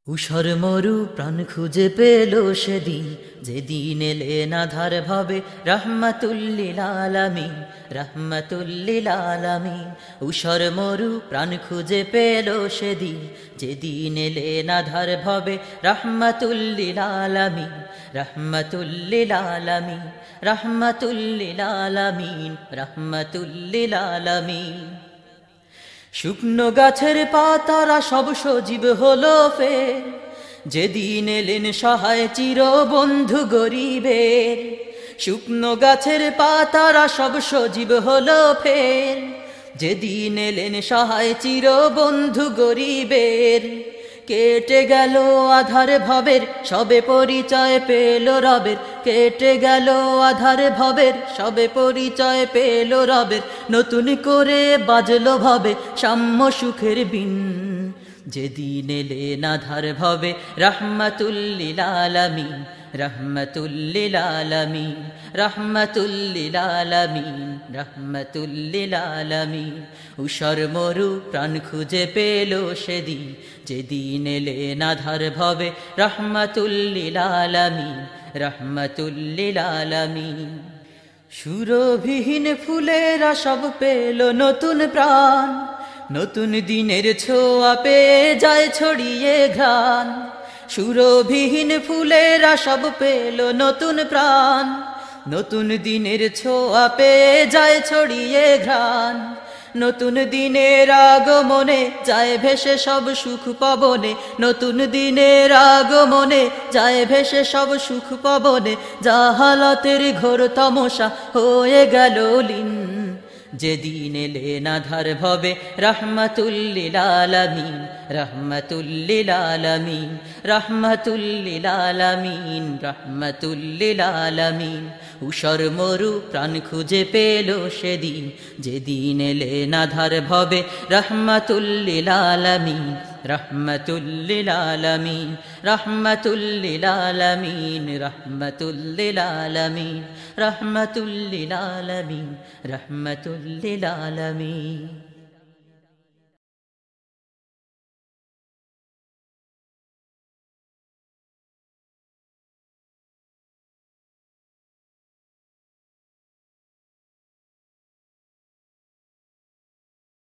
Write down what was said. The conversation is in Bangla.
উষর মরু প্রাণ খুঁজে পেল সেদিন, যেদিন এলেন আধার ভাবে রাহমাতুল্লিল আলামিন, রাহমাতুল্লিল আলামিন। উষর মরু প্রাণ খুঁজে পেল সেদিন, যেদিন এলেন আধার ভাবে রাহমাতুল্লিল আলামিন, রাহমাতুল্লিল আলামিন, রাহমাতুল্লিল আলামিন, রাহমাতুল্লিল আলামিন। শুকনো গাছের পাতারা সব সজীব হলো ফের, যেদিন এলেন সহায় চির বন্ধু গরিবের। শুকনো গাছের পাতারা সব সজীব হলো ফের, যেদিন এলেন সহায় চির বন্ধু গরিবের। কেটে গেল আধার ভবের, সবে পরিচয় পেল রবের। কেটে গেল আধার ভবের, সবে পরিচয় পেল রবের। নতুন করে বাজলো ভবে সাম্য সুখের বিন, যেদিন এলেন আধার ভবে রাহমাতুল্লিল আলামিন, রাহমাতুল্লিল আলামিন, রাহমাতুল্লিল আলামিন, রাহমাতুল্লিল আলামিন। উষর মরু প্রাণ খুঁজে পেল সেদিন, যেদিন এলেন আধার ভবে রাহমাতুল্লিল আলামিন, রাহমাতুল্লিল আলামিন। সুরভিহীন ফুলেরা সব পেল নতুন প্রাণ, নতুন দিনের ছোঁয়া পেয়ে যায় ছড়িয়ে ঘ্রাণ। সুরভিহীন ফুলেরা সব পেল নতুন প্রাণ, নতুন দিনের ছোঁয়া পেয়ে যায় ছড়িয়ে ঘ্রাণ। নতুন দিনের আগমনে যায় ভেসে সব সুখ পবনে, নতুন দিনের আগমনে যায় ভেসে সব সুখ পবনে। জাহালাতের ঘোর তমসা হয়ে গেল লীন, যেদিন এলেন আধার ভবে রাহমাতুল্লিল আলামিন, রাহমাতুল্লিল আলামিন, রাহমাতুল্লিল আলামিন, রাহমাতুল্লিল আলামিন। উষর মরু প্রাণ খুঁজে পেল সেদিন, যেদিন এলেন আধার ভবে রাহমাতুল্লিল আলামিন, রাহমাতুল্লিল আলামিন, রাহমাতুল্লিল আলামিন, রাহমাতুল্লিল আলামিন, রাহমাতুল্লিল আলামিন, রাহমাতুল্লিল আলামিন।